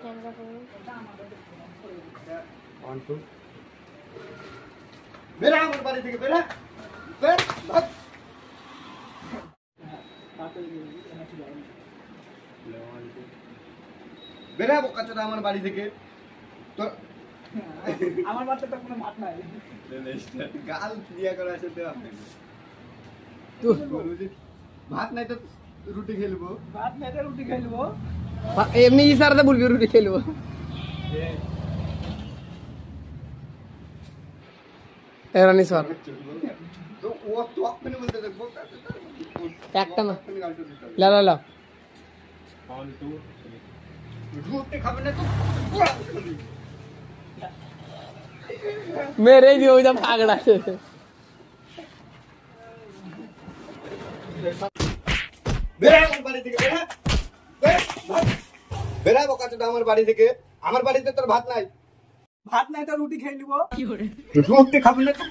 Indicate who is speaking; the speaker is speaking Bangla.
Speaker 1: ক্যামেরা করো।
Speaker 2: 1 2 বেরা আমার বাড়ি থেকে বেরা বের ভাগ বেরা বোকাচোদা আমার বাড়ি থেকে তো
Speaker 3: আমার বাড়িতে তো কোনো মাঠ নাই।
Speaker 2: গাল দিয়া করে আসে তো আপনি ভাত নাই তো রুটি খেলবো
Speaker 3: ভাত নাই তো রুটি খাইলবো।
Speaker 4: এমনি ইশারাতে বলবি রুটি খেলবো। এরানি স্যার
Speaker 2: তো ও তো আপনি বলতে দেখবো
Speaker 4: একটা না লা লা লা
Speaker 2: রুটি খাবেন না তো
Speaker 4: মেরে দিও ওইটা পাগড়া আছে।
Speaker 2: বেরা আমার বাড়ি থেকে বেরা বেরা বোকাচোদা আমার বাড়ি থেকে আমার বাড়িতে তোর ভাত নাই
Speaker 3: ভাত নাই তো রুটি খাইলবো।
Speaker 2: রুটি খাবেন না তো